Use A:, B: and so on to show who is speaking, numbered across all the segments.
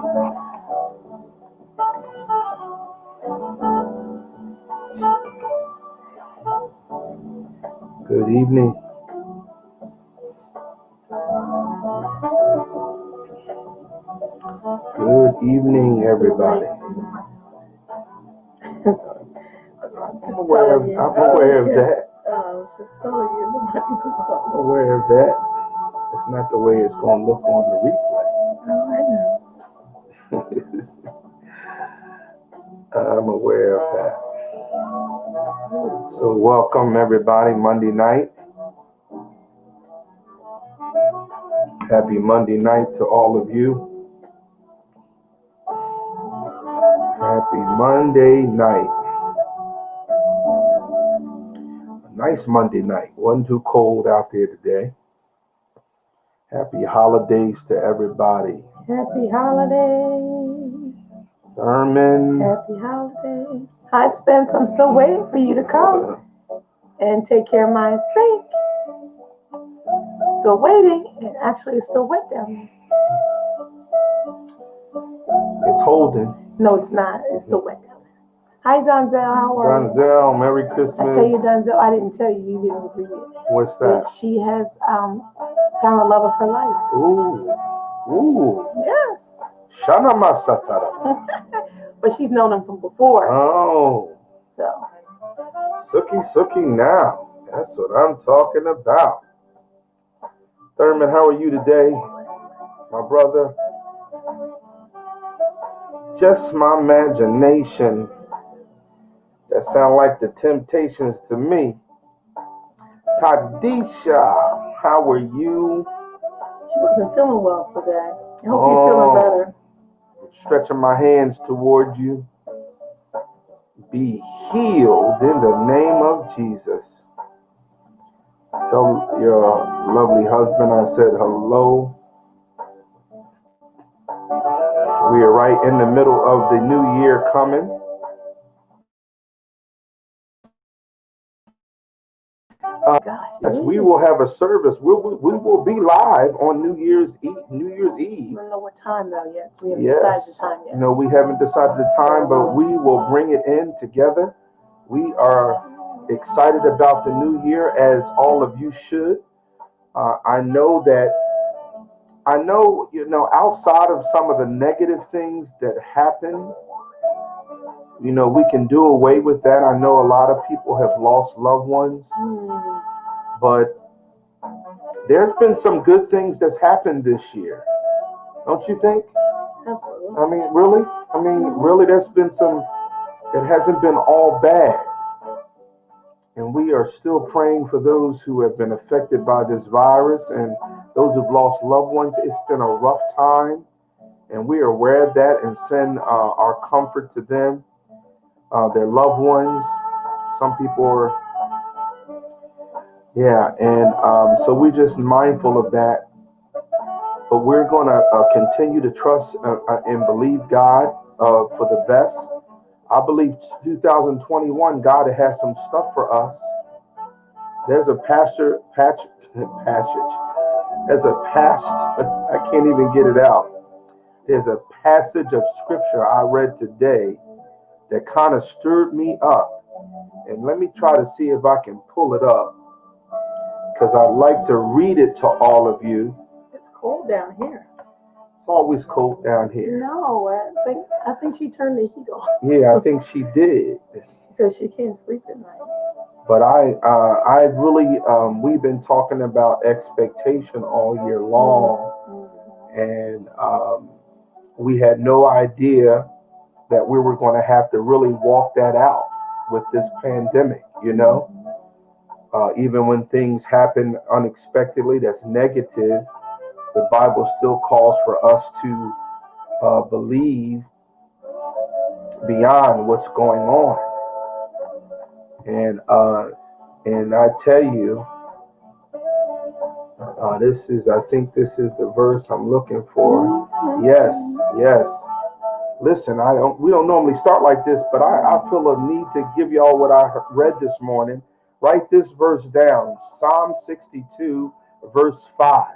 A: Good evening. Good evening, everybody. I'm aware of that.
B: I was just telling you, nobody was
A: I'm aware of that. It's not the way it's going to look on the replay. I'm aware of that. So welcome, everybody, Monday night. Happy Monday night to all of you. Happy Monday night. A nice Monday night. Wasn't too cold out there today. Happy holidays to everybody.
B: Happy holidays.
A: Thurman.
B: Happy holidays. Hi, Spence. I'm still waiting for you to come and take care of my sink. Still waiting. And actually, it's still wet down there.
A: It's holding.
B: No, it's not. It's still wet down there. Hi, Donzel. How are you?
A: Donzel, Merry Christmas.
B: I tell you, Donzel, I didn't tell you. You didn't agree yet.
A: What's that?
B: But she has found the love of her life.
A: Ooh.
B: Yes.
A: Shana Masatara.
B: But she's known him from before.
A: Oh.
B: So.
A: Suki now. That's what I'm talking about. Thurman, how are you today, my brother? Just my imagination. That sound like the Temptations to me. Tadisha, how are you?
B: She wasn't feeling well today. I hope you're feeling better.
A: I'm stretching my hands towards you. Be healed in the name of Jesus. Tell your lovely husband I said hello. We are right in the middle of the new year coming. Yes, we will have a service. We will be live on New Year's Eve.
B: We don't know what time though yet. We haven't decided the time yet.
A: No, we haven't decided the time, but we will bring it in together. We are excited about the new year, as all of you should. I know, outside of some of the negative things that happen, we can do away with that. I know a lot of people have lost loved ones, but there's been some good things that's happened this year. Don't you think?
B: Absolutely.
A: I mean, really, there's been some, it hasn't been all bad. And we are still praying for those who have been affected by this virus and those who've lost loved ones. It's been a rough time, and we are aware of that and send our comfort to them, their loved ones. Some people are, so we're just mindful of that. But we're going to continue to trust and believe God for the best. I believe 2021, God has some stuff for us. There's a passage. There's a I can't even get it out. There's a passage of scripture I read today that kind of stirred me up. And let me try to see if I can pull it up, because I'd like to read it to all of you.
B: It's cold down here.
A: It's always cold down here.
B: No, I think she turned the heat off.
A: Yeah, I think she did.
B: She said she can't sleep at night.
A: But I really, we've been talking about expectation all year long, and we had no idea that we were going to have to really walk that out with this pandemic. Even when things happen unexpectedly, that's negative. The Bible still calls for us to believe beyond what's going on. And I tell you, I think this is the verse I'm looking for. Yes. Listen, we don't normally start like this, but I feel a need to give y'all what I read this morning. Write this verse down, Psalm 62, verse 5.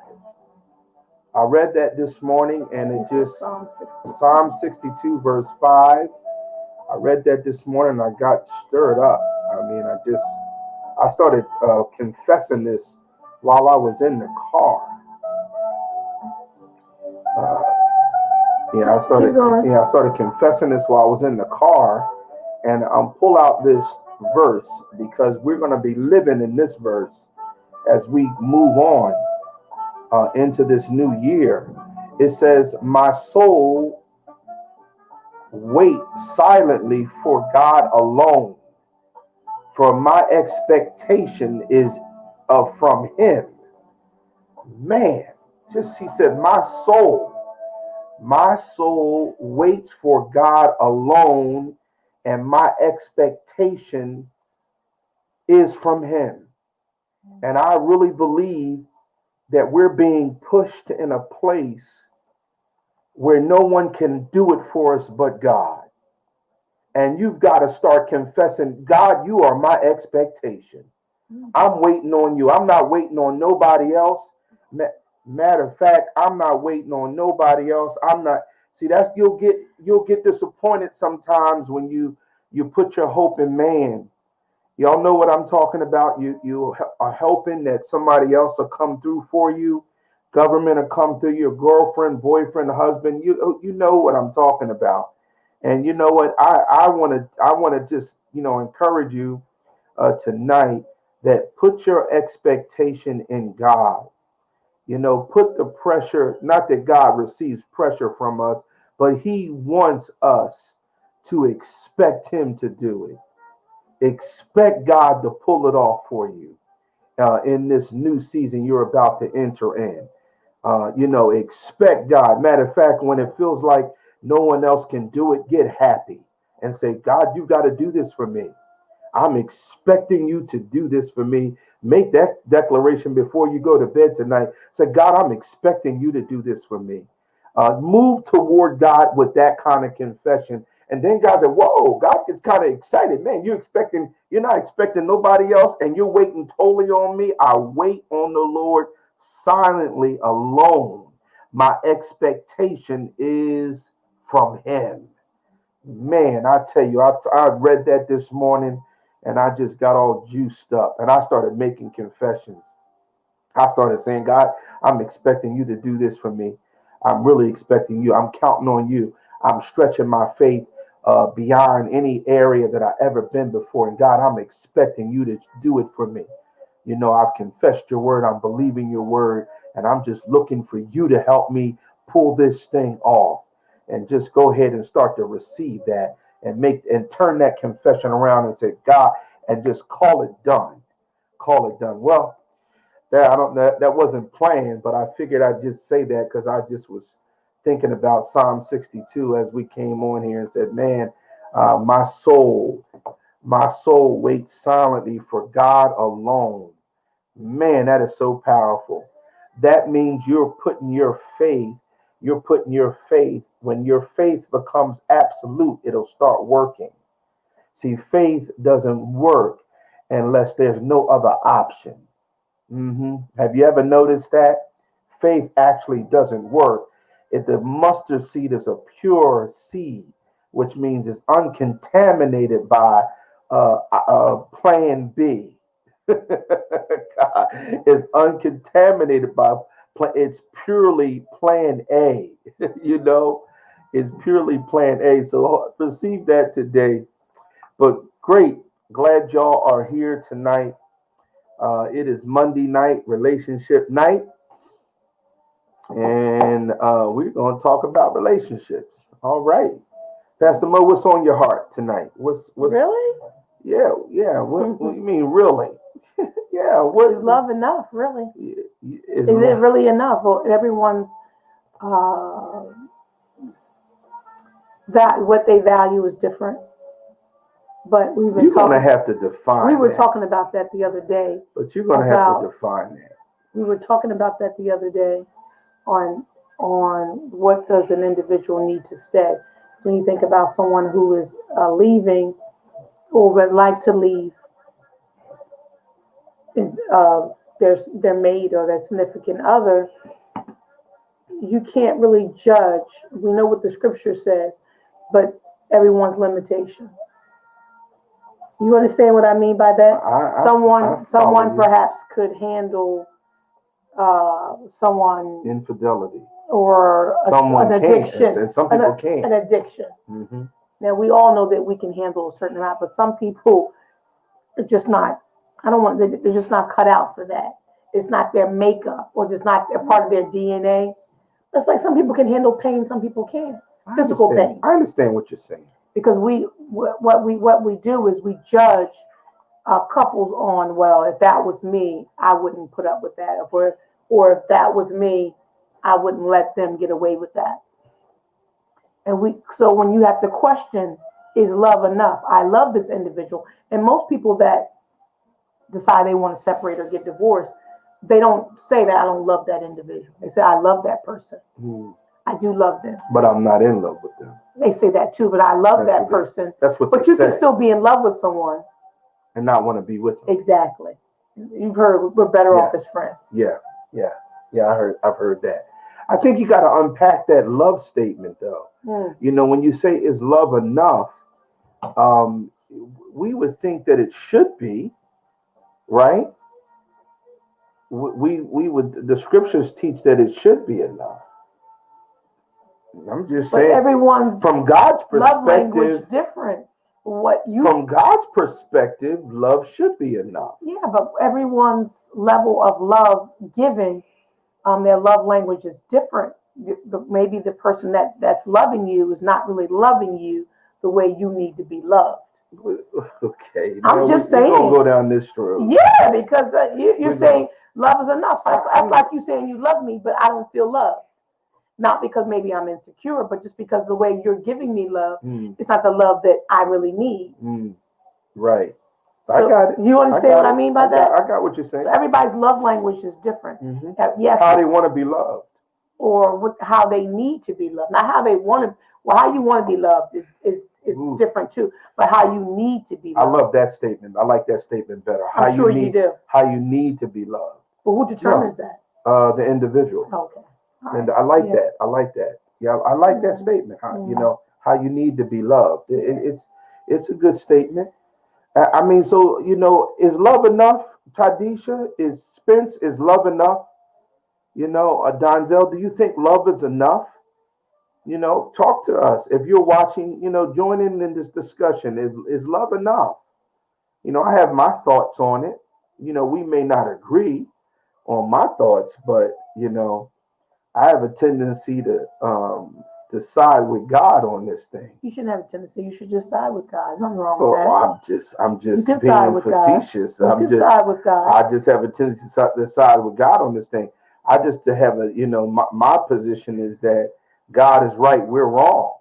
A: I read that this morning, and it just
B: Psalm 60.
A: Psalm 62 verse 5. I read that this morning. I got stirred up. I mean, I started confessing this while I was in the car. Uh, yeah, I started.
B: Keep going.
A: Yeah, I started confessing this while I was in the car, and pull out this verse because we're going to be living in this verse as we move on into this new year. It says, "My soul wait silently for God alone, for my expectation is from Him." Man, just he said, my soul waits for God alone, and my expectation is from Him. And I really believe that we're being pushed in a place where no one can do it for us but God. And you've got to start confessing, God, you are my expectation. I'm waiting on you. I'm not waiting on nobody else. Matter of fact, I'm not waiting on nobody else. I'm not. See, that's you'll get disappointed sometimes when you put your hope in man. Y'all know what I'm talking about. You are hoping that somebody else will come through for you. Government will come through, your girlfriend, boyfriend, husband. You know what I'm talking about. And you know what? I want to just encourage you tonight that put your expectation in God. Put the pressure, not that God receives pressure from us, but He wants us to expect Him to do it. Expect God to pull it off for you in this new season you're about to enter in. Expect God. Matter of fact, when it feels like no one else can do it, get happy and say, God, you got to do this for me. I'm expecting you to do this for me. Make that declaration before you go to bed tonight. Say, God, I'm expecting you to do this for me. Move toward God with that kind of confession. And then God said, whoa, God gets kind of excited. Man, you're not expecting nobody else, and you're waiting totally on me. I wait on the Lord silently alone. My expectation is from Him. Man, I tell you, I read that this morning and I just got all juiced up and I started making confessions. I started saying, God, I'm expecting you to do this for me. I'm really expecting you. I'm counting on you. I'm stretching my faith beyond any area that I've ever been before. And God, I'm expecting you to do it for me. I've confessed your word. I'm believing your word. And I'm just looking for you to help me pull this thing off. And just go ahead and start to receive that and turn that confession around and say, God, and just call it done. Call it done. Well, that wasn't planned, but I figured I'd just say that because I just was thinking about Psalm 62 as we came on here and said, man, my soul waits silently for God alone. Man, that is so powerful. That means you're putting your faith, when your faith becomes absolute, it'll start working. See, faith doesn't work unless there's no other option. Have you ever noticed that? Faith actually doesn't work. If the mustard seed is a pure seed, which means it's uncontaminated by plan B. It's uncontaminated by it's purely plan A. It's purely plan A. So receive that today. But great, glad y'all are here tonight. It is Monday night, relationship night, and we're going to talk about relationships. All right, Pastor Mo, what's on your heart tonight? What's
B: Really?
A: Yeah. What do you mean, really? Yeah. What
B: is love enough? Really?
A: Is
B: it really enough? Or everyone's that what they value is different. But we've been
A: you're going to have to define.
B: We were talking about that the other day.
A: But you're going to have to define that.
B: We were talking about that the other day on what does an individual need to stay. So when you think about someone who is leaving or would like to leave their mate or their significant other, you can't really judge. We know what the scripture says, but everyone's limitations. You understand what I mean by that?
A: I
B: Someone
A: follow you.
B: perhaps could handle someone
A: Infidelity.
B: or
A: Someone
B: an
A: can't,
B: addiction,
A: and some people can't.
B: an addiction.
A: Hmm.
B: Now we all know that we can handle a certain amount, but some people are just not. I don't want. They're just not cut out for that. It's not their makeup, or just not a part of their DNA. It's like some people can handle pain, some people can't. Physical pain.
A: I understand what you're saying.
B: Because what we do is we judge couples on, well, if that was me, I wouldn't put up with that, or if that was me, I wouldn't let them get away with that. And so when you have to question, is love enough? I love this individual, and most people that decide they want to separate or get divorced, they don't say that I don't love that individual. They say I love that person.
A: Mm.
B: I do love them.
A: But I'm not in love with them.
B: They say that too, but I love that person.
A: That's what
B: But
A: they
B: you
A: say.
B: can still be in love with someone.
A: And not want to be with them.
B: Exactly. You've heard we're better off as friends.
A: Yeah. I've heard that. I think you got to unpack that love statement, though. You know, when you say is love enough, we would think that it should be, right? We would. The scriptures teach that it should be enough. I'm just saying.
B: But everyone's
A: from God's perspective,
B: love language different.
A: From God's perspective, love should be enough.
B: Yeah, but everyone's level of love giving, their love language is different. Maybe the person that's loving you is not really loving you the way you need to be loved.
A: Okay,
B: I'm just saying.
A: We're gonna go down this road.
B: Yeah, because you're saying love is enough. So that's like you saying you love me, but I don't feel love. Not because maybe I'm insecure, but just because the way you're giving me love, it's not the love that I really need.
A: Right.
B: So
A: I got it.
B: You understand what I mean by that?
A: I got what you're saying.
B: So everybody's love language is different. Yes.
A: How they want to be loved.
B: Or how they need to be loved. Not how they want to. Well, how you want to be loved is different too. But how you need to be loved.
A: I love that statement. I like that statement better.
B: I'm sure you do.
A: How you need to be loved.
B: But who determines that?
A: The individual.
B: Okay.
A: And I like that. I like that. Yeah, I like that statement. You know, how you need to be loved. It's a good statement. I mean, so, you know, is love enough? Tadisha, is Spence, is love enough? You know, Donzel, do you think love is enough? You know, talk to us. If you're watching, you know, join in this discussion. Is love enough? You know, I have my thoughts on it. You know, we may not agree on my thoughts, but, you know, I have a tendency to side with God on this thing.
B: You shouldn't have a tendency. You should just side with God. There's nothing wrong with that.
A: I'm just
B: being
A: facetious.
B: Side with God.
A: I just have a tendency to side with God on this thing. I just to have a, you know, my position is that God is right, we're wrong,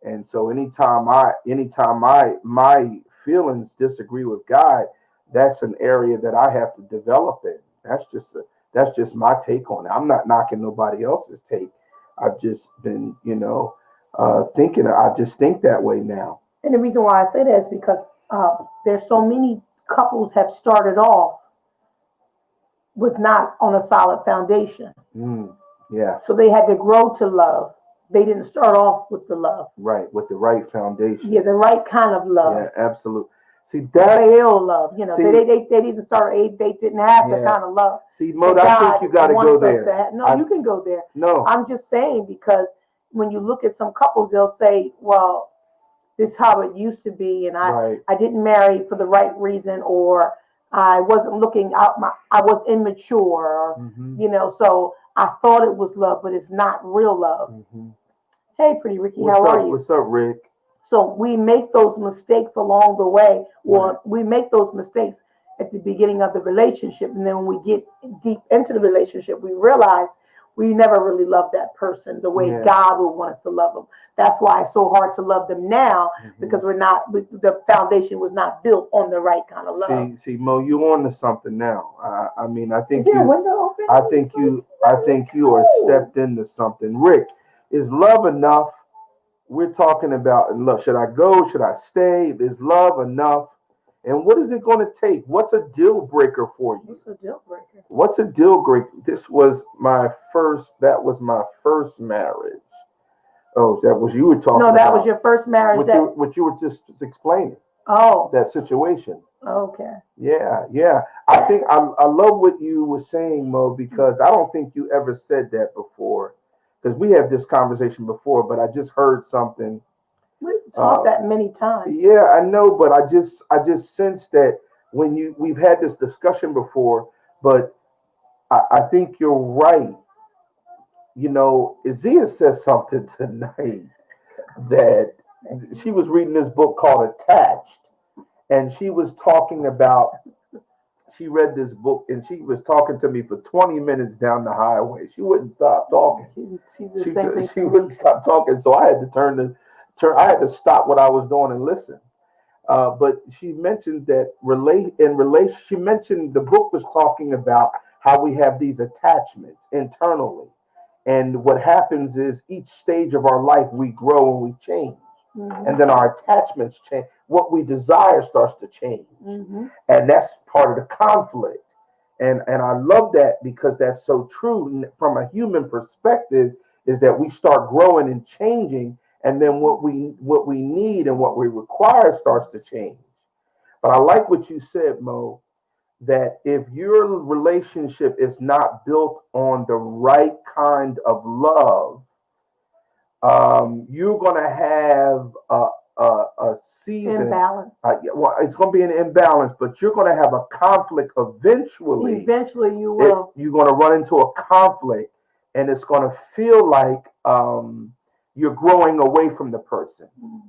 A: and so anytime my feelings disagree with God, that's an area that I have to develop in. That's just my take on it. I'm not knocking nobody else's take. I've just been, you know, thinking. I just think that way now.
B: And the reason why I say that is because there's so many couples have started off with not on a solid foundation.
A: Yeah.
B: So they had to grow to love. They didn't start off with the love.
A: Right, with the right foundation.
B: Yeah, the right kind of love.
A: Yeah, absolutely. See, that's
B: real love. You know, they didn't start. They didn't have the kind of love.
A: See, Mo, I think you got to go there.
B: You can go there.
A: No,
B: I'm just saying, because when you look at some couples, they'll say, "Well, this is how it used to be, and I didn't marry for the right reason, or I wasn't looking out. I was immature, or, you know, so I thought it was love, but it's not real love." Hey, pretty Ricky, how are you?
A: What's up, Rick?
B: So we make those mistakes along the way. Well, we make those mistakes at the beginning of the relationship. And then when we get deep into the relationship, we realize we never really loved that person the way God would want us to love them. That's why it's so hard to love them now, because the foundation was not built on the right kind of love.
A: See, Mo, you're on to something now. I mean, I think
B: Is there a window open?
A: I think you are stepped into something. Rick, is love enough? We're talking about, look, should I go? Should I stay? Is love enough? And what is it going to take? What's a deal breaker for you?
B: What's a deal breaker?
A: What's a deal breaker? That was my first marriage. Oh, that was you were talking
B: No,
A: about.
B: that was your first marriage.
A: What you were just explaining.
B: Oh.
A: That situation.
B: Okay.
A: Yeah, yeah. I think I love what you were saying, Mo, because I don't think you ever said that before. Because we had this conversation before, but I just heard something.
B: We've talked that many times.
A: Yeah, I know, but I just sense that we've had this discussion before, but I think you're right. You know, Izia says something tonight that she was reading this book called Attached, and she was talking about. She read this book and she was talking to me for 20 minutes down the highway. She wouldn't stop talking. She wouldn't stop talking, so I had to turn. I had to stop what I was doing and listen. But she mentioned that she mentioned the book was talking about how we have these attachments internally. And what happens is each stage of our life, we grow and we change. Mm-hmm. And then our attachments change. What we desire starts to change. Mm-hmm. And that's part of the conflict. And I love that because that's so true from a human perspective, is that we start growing and changing. And then what we need and what we require starts to change. But I like what you said, Mo, that if your relationship is not built on the right kind of love, you're going to have a season.
B: Imbalance.
A: Well, it's going to be an imbalance, but you're going to have a conflict eventually.
B: Eventually, you will.
A: You're going to run into a conflict, and it's going to feel like you're growing away from the person. Mm-hmm.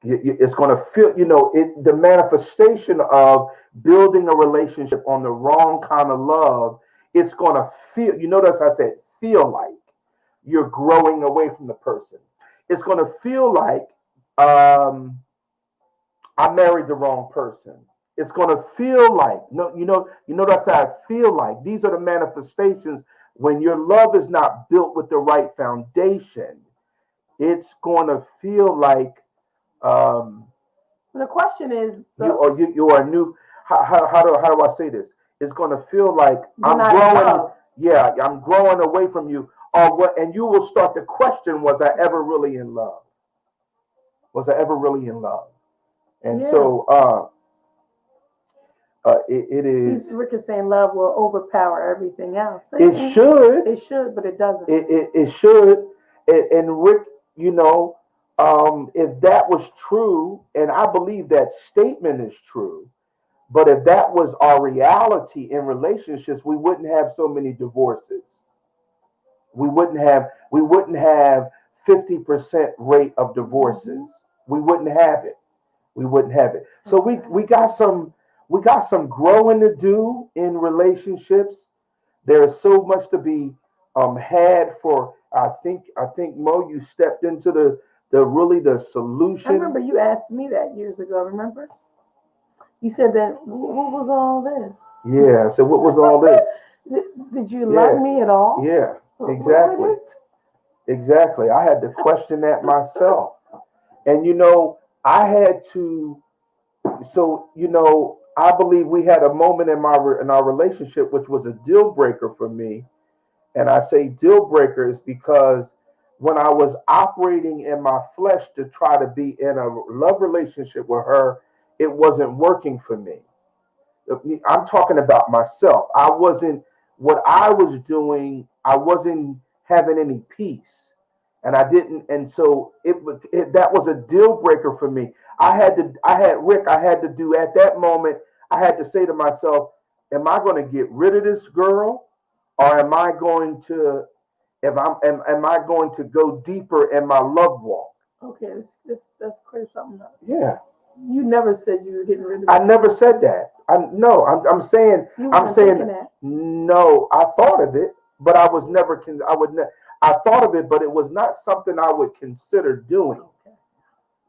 A: It's going to feel, the manifestation of building a relationship on the wrong kind of love. It's going to feel, notice I said, feel like you're growing away from the person. It's going to feel like I married the wrong person. It's going to feel like, that's how I feel like. These are the manifestations when your love is not built with the right foundation. It's going to feel like
B: the question is,
A: you are new. How do I say this? It's going to feel like I'm growing. Yeah, I'm growing away from you. Or what? And you will start to question: was I ever really in love? Was I ever really in love? And so it is.
B: Rick is saying love will overpower everything else.
A: It should.
B: It should, but it doesn't.
A: It should. And Rick, if that was true, and I believe that statement is true, but if that was our reality in relationships, we wouldn't have so many divorces. We wouldn't have 50% rate of divorces. Mm-hmm. We wouldn't have it. So we got some growing to do in relationships. There is so much to be had for. I think Mo, you stepped into the solution.
B: I remember you asked me that years ago. Remember? You said that. What was all this?
A: Yeah. So what was all this?
B: Did you love me at all?
A: Yeah. Exactly. Exactly. I had to question that myself, and I had to. So I believe we had a moment in our relationship which was a deal breaker for me. And I say deal breaker is because when I was operating in my flesh to try to be in a love relationship with her, it wasn't working for me. I'm talking about myself. What I was doing, I wasn't having any peace. And I didn't, and so that was a deal breaker for me. I had to do at that moment, I had to say to myself, am I going to get rid of this girl? Or am I going to go deeper in my love walk?
B: Okay, let's clear something up.
A: Yeah.
B: You never said you was getting rid of it.
A: I never said that. I'm saying
B: that.
A: No, I thought of it, but I was never I thought of it, but it was not something I would consider doing. Okay.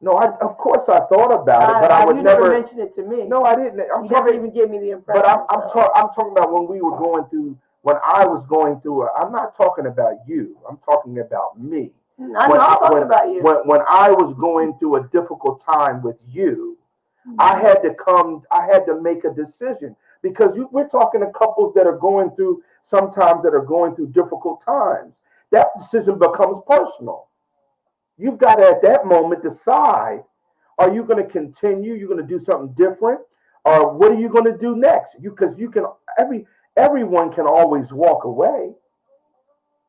A: No, of course I thought about it, but I would never
B: mention it to me.
A: No, I didn't.
B: You never even gave me the impression.
A: But I'm talking about when we were going through. When I was going through it, I'm not talking about you. I'm talking about me.
B: I'm talking about you.
A: When I was going through a difficult time with you, I had to make a decision because we're talking to couples that are going through difficult times. That decision becomes personal. You've got to at that moment decide, are you going to continue? You're going to do something different? Or what are you going to do next? Because everyone can always walk away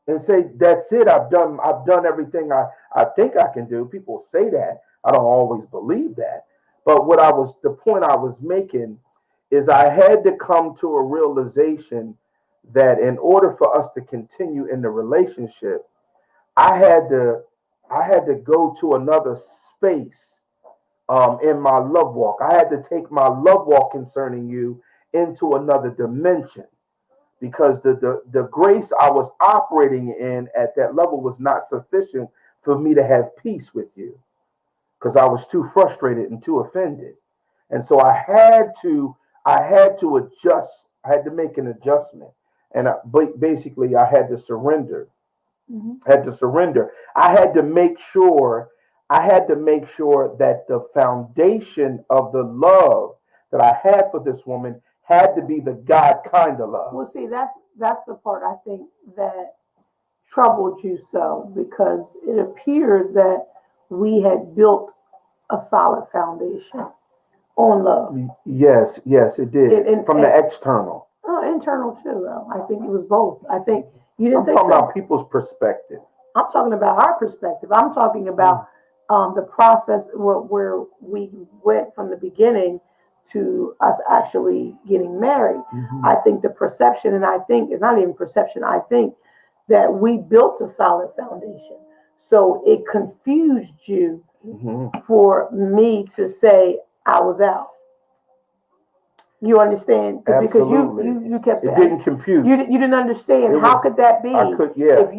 A: and say, that's it, I've done everything I think I can do. People say that. I don't always believe that. But the point I was making is I had to come to a realization that in order for us to continue in the relationship, I had to go to another space in my love walk. I had to take my love walk concerning you into another dimension because the grace I was operating in at that level was not sufficient for me to have peace with you because I was too frustrated and too offended. And so I had to adjust. I had to make an adjustment. And basically I had to surrender. Had to surrender. I had to make sure that the foundation of the love that I had for this woman had to be the God kind of love.
B: Well, see, that's the part I think that troubled you so, because it appeared that we had built a solid foundation on love.
A: Yes, it did. From the external.
B: Oh, internal too, though. I think it was both. I think you didn't.
A: I'm talking about people's perspective.
B: I'm talking about our perspective. I'm talking about the process where we went from the beginning to us actually getting married. I think the perception, and I think it's not even perception, I think that we built a solid foundation. So it confused you for me to say I was out. You understand?
A: Absolutely.
B: Because you kept saying
A: it didn't compute.
B: You didn't understand how could that be? If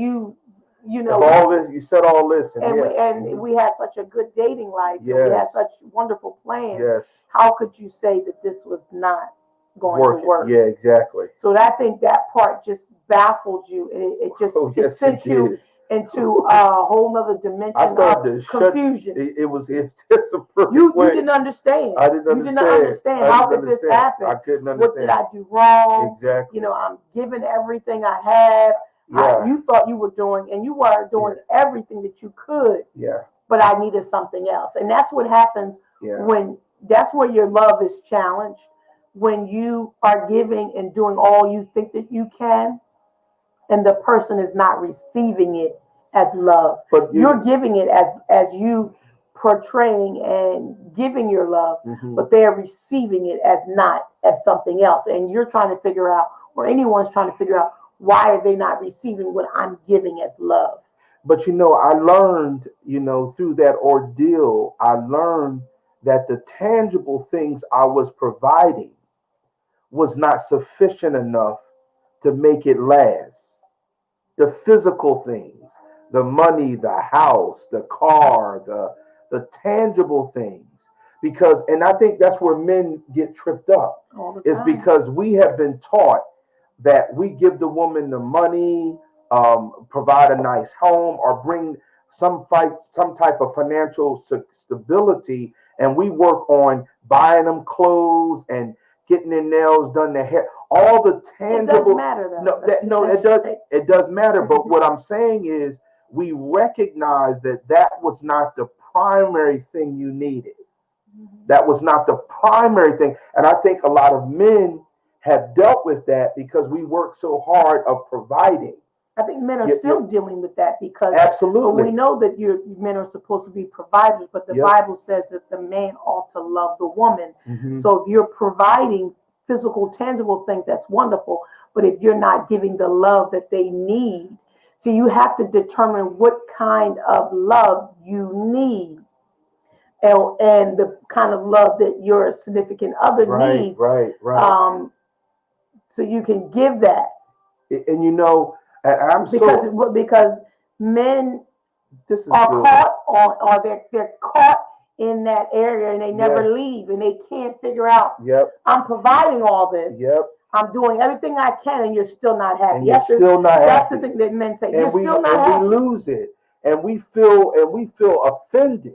B: you know,
A: if all this, you said all this,
B: and we had such a good dating life. We had such wonderful plans.
A: Yes.
B: How could you say that this was not going to work?
A: Yeah, exactly.
B: So I think that part just baffled you, and it just sent you into a whole nother dimension of confusion.
A: It was just a perfect
B: you didn't understand.
A: I didn't understand.
B: You didn't understand. How could this happen?
A: I couldn't understand.
B: What did I do wrong?
A: Exactly.
B: You know, I'm giving everything I have.
A: Yeah.
B: You thought you were doing, and you were doing everything that you could.
A: Yeah.
B: But I needed something else, and that's what happens when. That's where your love is challenged. When you are giving and doing all you think that you can, and the person is not receiving it as love. But you're giving it as you portraying and giving your love, but they're receiving it as not as something else. And you're trying to figure out, or anyone's trying to figure out, why are they not receiving what I'm giving as love?
A: But I learned, through that ordeal, I learned that the tangible things I was providing was not sufficient enough to make it last. The physical things, the money, the house, the car, the tangible things. And I think that's where men get tripped up, is because we have been taught that we give the woman the money, provide a nice home, or bring some type of financial stability, and we work on buying them clothes and getting their nails done, their hair, all the tangible.
B: It does matter, though.
A: It does matter. But what I'm saying is, we recognize that was not the primary thing you needed. That was not the primary thing, and I think a lot of men have dealt with that because we work so hard of providing.
B: I think men are still dealing with that because
A: absolutely
B: we know that men are supposed to be providers, but the Bible says that the man ought to love the woman. So if you're providing physical, tangible things, that's wonderful. But if you're not giving the love that they need, so you have to determine what kind of love you need. And the kind of love that your significant other needs.
A: Right.
B: So you can give that.
A: And I'm
B: because men are caught on, or they're caught in that area, and they never leave, and they can't figure out. I'm providing all this. I'm doing everything I can, and you're still not happy.
A: And you're still not happy.
B: That's the thing that men say. You're still not happy.
A: We lose it, and we feel offended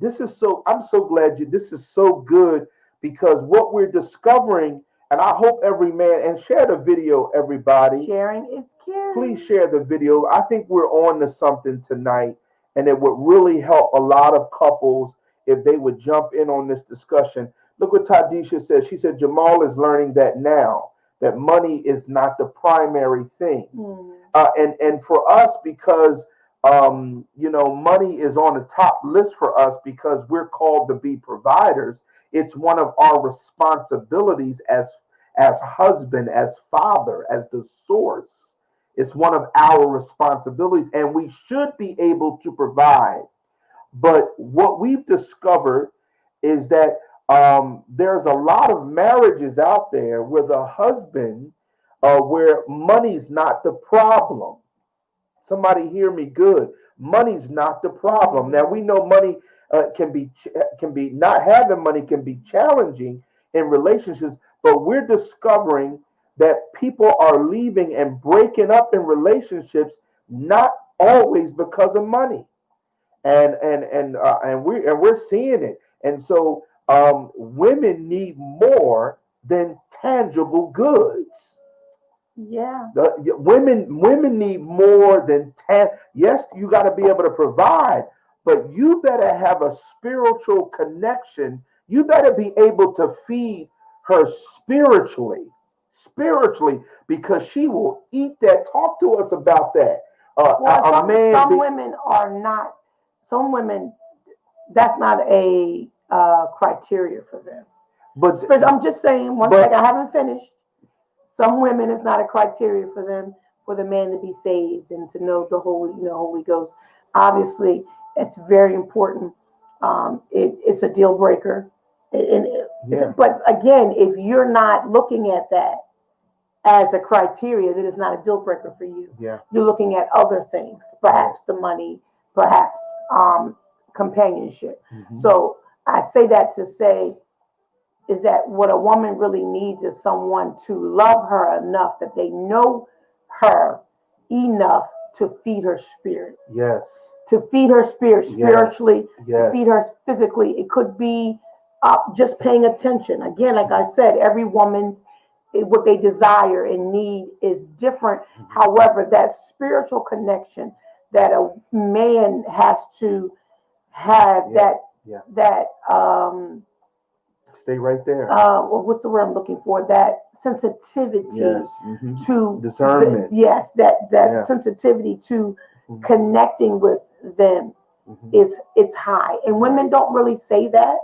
A: I'm so glad this is so good because what we're discovering, and I hope every man, and share the video, everybody.
B: Sharing is caring.
A: Please share the video. I think we're on to something tonight, and it would really help a lot of couples if they would jump in on this discussion. Look what Tadisha says. She said Jamal is learning that now, that money is not the primary thing. And for us, because money is on the top list for us because we're called to be providers. It's one of our responsibilities as husband, as father, as the source. It's one of our responsibilities, and we should be able to provide. But what we've discovered is that there's a lot of marriages out there where the husband, where money's not the problem. Somebody hear me good. Money's not the problem. Now we know money can be not having money can be challenging in relationships, but we're discovering that people are leaving and breaking up in relationships not always because of money, and we're seeing it, and so women need more than tangible goods.
B: Yeah.
A: Women need more than yes, you got to be able to provide, but you better have a spiritual connection. You better be able to feed her spiritually, because she will eat that. Talk to us about that.
B: Some women are not. Some women, that's not a criteria for them. But I'm just saying. One second, I haven't finished. Some women, it's not a criteria for them, for the man to be saved and to know the Holy Ghost. Obviously, it's very important. It's a deal breaker. But again, if you're not looking at that as a criteria, then it's not a deal breaker for you.
A: Yeah.
B: You're looking at other things, perhaps the money, perhaps companionship.
A: Mm-hmm.
B: So I say that to say, is that what a woman really needs is someone to love her enough that they know her enough to feed her spirit.
A: Yes.
B: To feed her spirit spiritually,
A: yes.
B: To feed her physically. It could be just paying attention. Again, like I said, every woman, what they desire and need is different. Mm-hmm. However, that spiritual connection that a man has to have,
A: stay right there.
B: What's the word I'm looking for? That sensitivity to
A: discernment.
B: That sensitivity to connecting with them it's high. And women don't really say that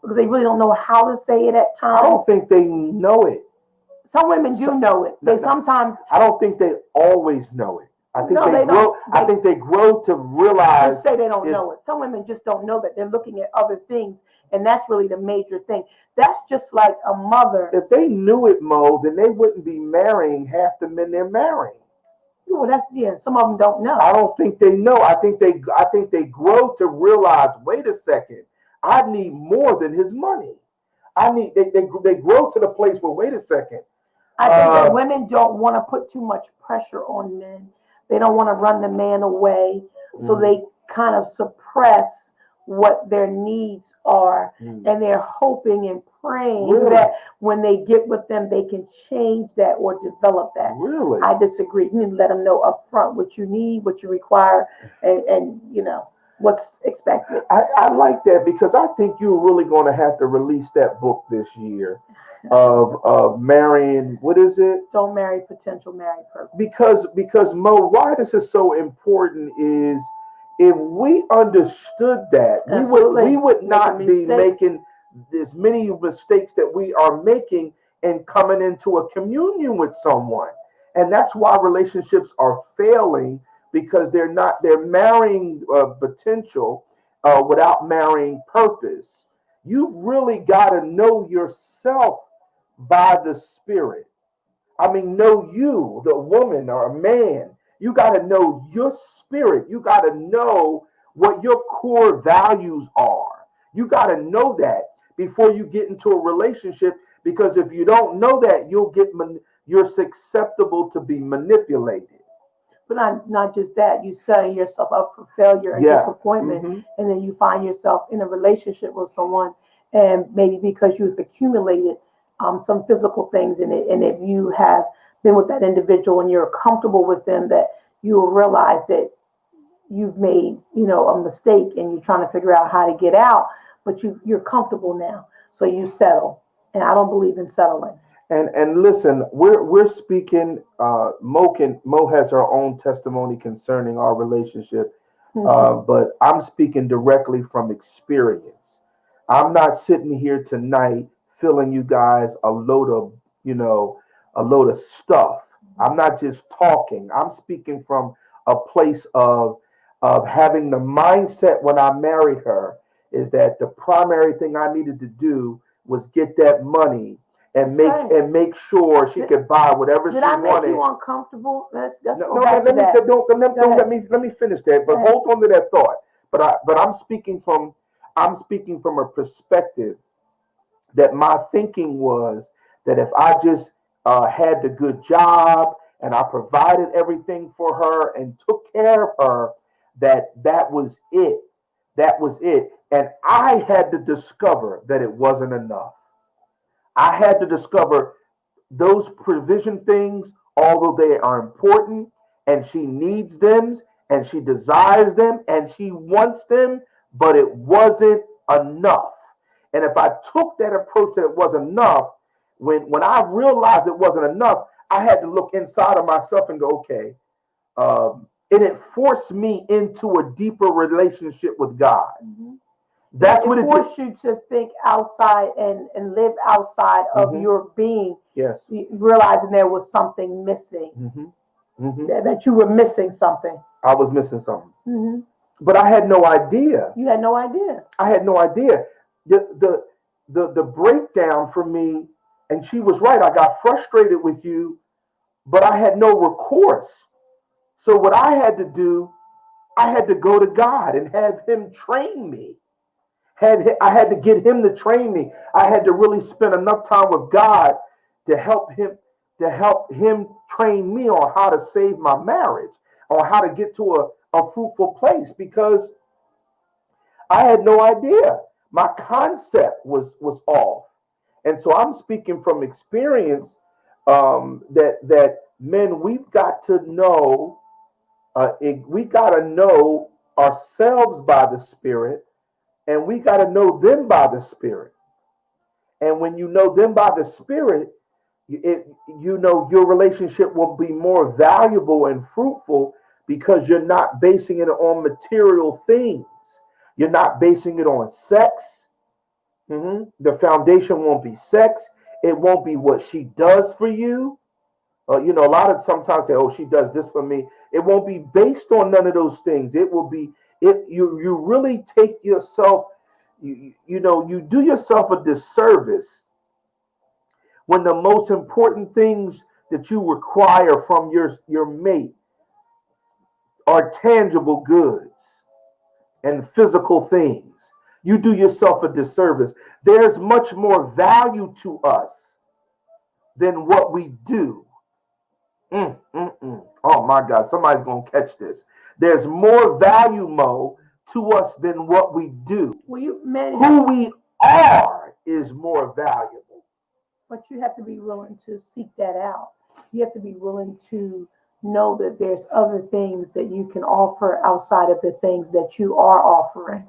B: because they really don't know how to say it at times.
A: I don't think they know it.
B: Some women do know it. Sometimes.
A: I don't think they always know it. I think they grow. I think they grow to realize.
B: Just say they don't know it. Some women just don't know that. They're looking at other things, and that's really the major thing. That's just like a mother.
A: If they knew it, Mo, then they wouldn't be marrying half the men they're marrying.
B: Well, some of them don't know.
A: I don't think they know. I think they grow to realize. Wait a second. I need more than his money. They grow to the place where, wait a second.
B: I think that women don't want to put too much pressure on men. They don't want to run the man away. So they kind of suppress what their needs are. And they're hoping and praying that when they get with them, they can change that or develop that.
A: Really?
B: I disagree. You need to let them know up front what you need, what you require, and what's expected.
A: I like that because I think you're really going to have to release that book this year of marrying. What is it?
B: Don't marry potential, marry purpose.
A: Because Mo, why this is so important is if we understood that, we would not be making as many mistakes that we are making and coming into a communion with someone. And that's why relationships are failing, because they're marrying potential without marrying purpose. You've really got to know yourself by the Spirit. I mean, know you, the woman or a man. You got to know your spirit. You got to know what your core values are. You got to know that before you get into a relationship, because if you don't know that, you're susceptible to be manipulated.
B: But not just that, you setting yourself up for failure and
A: Yeah.
B: disappointment,
A: Hmm.
B: and then you find yourself in a relationship with someone, and maybe because you've accumulated some physical things in it, and if you have been with that individual and you're comfortable with them, that you will realize that you've made, a mistake, and you're trying to figure out how to get out, but you're comfortable now, so you settle. And I don't believe in settling.
A: And listen, we're speaking. Mo has her own testimony concerning our relationship,
B: Mhm.
A: but I'm speaking directly from experience. I'm not sitting here tonight filling you guys you know, a load of stuff. I'm not just talking. I'm speaking from a place of having the mindset when I married her is that the primary thing I needed to do was get that money and
B: That's right.
A: make sure she
B: Did,
A: could buy whatever
B: did
A: she
B: I make you
A: wanted.
B: uncomfortable? Let's
A: No,
B: go
A: no,
B: back to
A: let me
B: that. Go
A: don't
B: ahead.
A: let me finish that.
B: Go
A: But
B: ahead.
A: hold on to that thought. But I'm speaking from a perspective that my thinking was that if I just had the good job and I provided everything for her and took care of her, that was it. That was it. And I had to discover that it wasn't enough. I had to discover those provision things, although they are important and she needs them and she desires them and she wants them, but it wasn't enough. And if I took that approach that it wasn't enough, when I realized it wasn't enough, I had to look inside of myself and go, okay, and it forced me into a deeper relationship with God.
B: Mhm.
A: That's what
B: It
A: it did.
B: forced you to think outside and live outside of
A: Hmm.
B: your being,
A: Yes.
B: realizing there was something missing,
A: Hmm. Hmm.
B: that you were missing something.
A: I was missing something,
B: Hmm.
A: but I had no idea.
B: You had no idea.
A: I had no idea. The breakdown for me, and she was right. I got frustrated with you, but I had no recourse. So what I had to do, I had to go to God and have Him train me. I had to get Him to train me. I had to really spend enough time with God to help Him train me on how to save my marriage, on how to get to a fruitful place because I had no idea. My concept was off, and so I'm speaking from experience. That men, we've got to know. We got to know ourselves by the Spirit, and we got to know them by the Spirit. And when you know them by the Spirit, your relationship will be more valuable and fruitful because you're not basing it on material things. You're not basing it on sex. The foundation won't be sex. It won't be what she does for you. A lot of sometimes say, "Oh, she does this for me." It won't be based on none of those things. It will be it. You really take yourself. You do yourself a disservice when the most important things that you require from your mate are tangible goods and physical things. You do yourself a disservice. There's much more value to us than what we do. Oh my God, somebody's going to catch this. There's more value, Mo, to us than what we do.
B: Well, you men,
A: Who we are is more valuable.
B: but you have to be willing to seek that out. You have to be willing to know that there's other things that you can offer outside of the things that you are offering.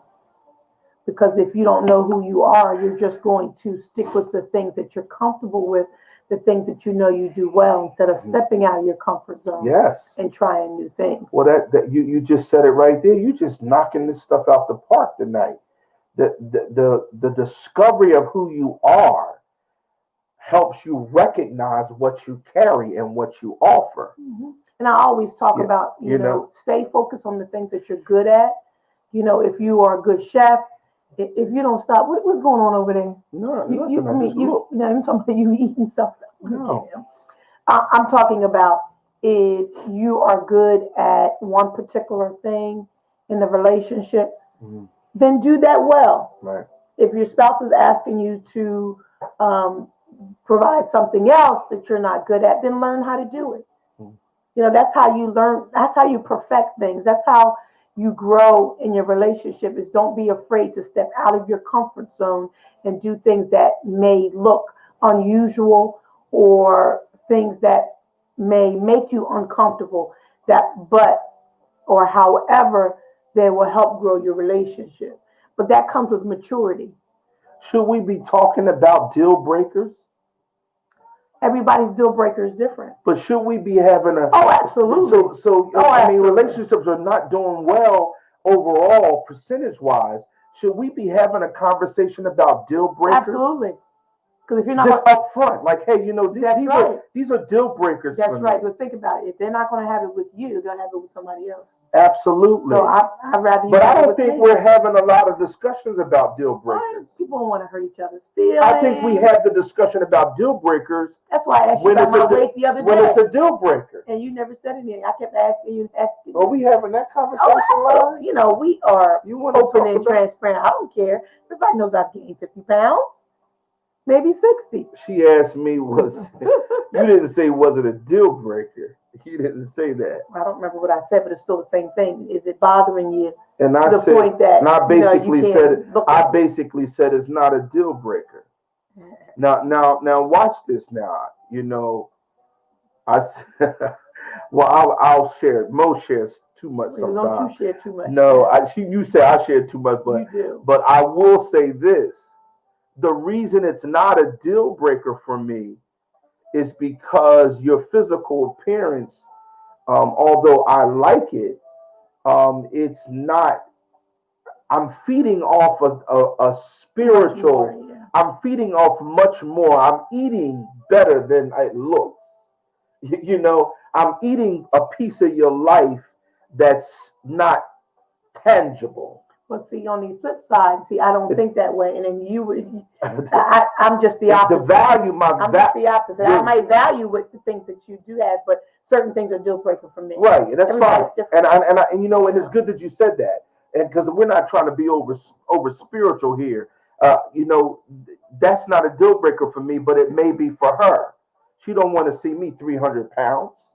B: Because if you don't know who you are, you're just going to stick with the things that you're comfortable with, the things that you know you do well, instead of stepping out of your comfort zone
A: Yes.
B: and trying new things.
A: Well, that you just said it right there. You just knocking this stuff out the park tonight. The discovery of who you are helps you recognize what you carry and what you offer.
B: Mhm. And I always talk
A: Yeah,
B: about,
A: you know.
B: stay focused on the things that you're good at. If you are a good chef, if you don't stop, what's going on over there?
A: No,
B: You,
A: nothing.
B: I
A: I
B: mean,
A: just look.
B: I'm talking about you eating something.
A: No.
B: I'm talking about if you are good at one particular thing in the relationship,
A: Mhm.
B: then do that well.
A: Right.
B: If your spouse is asking you to um, provide something else that you're not good at, then learn how to do it.
A: Mhm.
B: You know, that's how you learn, that's how you perfect things. That's how you grow in your relationship is don't be afraid to step out of your comfort zone and do things that may look unusual or things that may make you uncomfortable that but or however they will help grow your relationship. But that comes with maturity.
A: Should we be talking about deal breakers?
B: Everybody's deal breaker is different.
A: But should we be having a
B: Oh, absolutely.
A: I mean,
B: Absolutely.
A: relationships are not doing well overall, percentage wise. Should we be having a conversation about deal breakers?
B: Absolutely. Because if you're not
A: Just
B: gonna,
A: up front, like, hey,
B: That's right.
A: these are deal breakers
B: that's
A: for
B: right.
A: me.
B: But think about it. If they're not going to have it with you, they're going to have it with somebody else.
A: Absolutely.
B: So I'd rather you
A: But I
B: have it
A: don't
B: with
A: think
B: me.
A: we're having a lot of discussions about deal
B: Why?
A: breakers.
B: People don't want to hurt each other's feelings.
A: I think we have the discussion about deal breakers
B: That's why I asked you
A: when
B: about
A: it's a
B: my
A: di-
B: weight the other
A: when
B: day,
A: it's a deal breaker.
B: and you never said anything. I kept asking you, asking you.
A: Are we having that conversation?
B: Oh,
A: Lauren?
B: you know, we are
A: You want to
B: open
A: talk
B: and
A: about?
B: transparent. I don't care. Everybody knows I've gained 50 pounds, maybe 60.
A: She asked me, you didn't say was it a deal breaker? You didn't say that.
B: I don't remember what I said, but it's still the same thing. Is it bothering you
A: And
B: to
A: I
B: the
A: said,
B: point that
A: and I
B: you know,
A: basically
B: you
A: said,
B: can't look
A: I
B: at it?
A: basically said it's not a deal breaker. Now, watch this. Now, I well, I'll share. Mo shares too much
B: Don't
A: sometimes.
B: you share too much?
A: No, you say I share too much,
B: you do.
A: but I will say this: the reason it's not a deal breaker for me is because your physical appearance, although I like it, it's not. I'm feeding off a spiritual.
B: More, yeah.
A: I'm feeding off much more. I'm eating better than it looks. I'm eating a piece of your life that's not tangible.
B: But see, on the flip side, I don't think that way. And then I'm just the opposite.
A: The value,
B: I'm just the opposite. I might value with the things that you do have, but certain things are deal breaker for me.
A: Right, and that's fine.
B: Different.
A: And it's good that you said that, and because we're not trying to be over spiritual here. That's not a deal breaker for me, but it may be for her. She don't want to see me 300 pounds.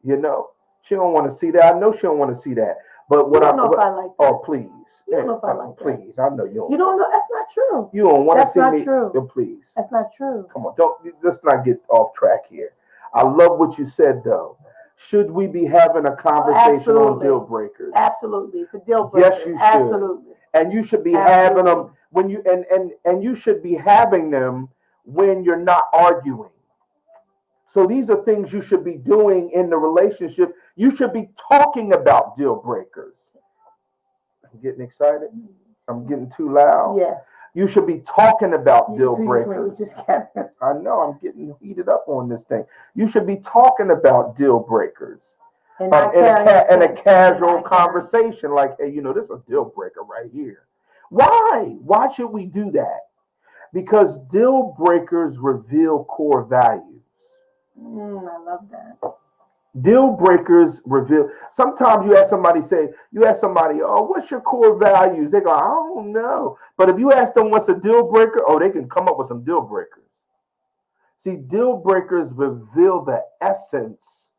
A: She don't want to see that. I know she don't want to see that. But
B: what I know if I like that.
A: Oh, please.
B: You don't know if I like that.
A: Please, I know you don't.
B: You don't know. That's not true.
A: You don't want to see me.
B: That's not true.
A: Please.
B: That's not true.
A: Come on, let's not get off track here. I love what you said though. Should we be having a conversation on deal breakers?
B: Absolutely, it's a deal breaker.
A: Yes, you should.
B: Absolutely.
A: And you should be having them when you and you should be having them when you're not arguing. So these are things you should be doing in the relationship. You should be talking about deal breakers. I'm getting excited. I'm getting too loud.
B: Yes.
A: You should be talking about deal breakers. I know I'm getting heated up on this thing. You should be talking about deal breakers in a casual conversation. Like, hey, this is a deal breaker right here. Why? Why should we do that? Because deal breakers reveal core values.
B: I love that.
A: Deal breakers reveal. Sometimes you ask somebody, oh, what's your core values? They go, I don't know. But if you ask them what's a deal breaker, they can come up with some deal breakers. See, deal breakers reveal the essence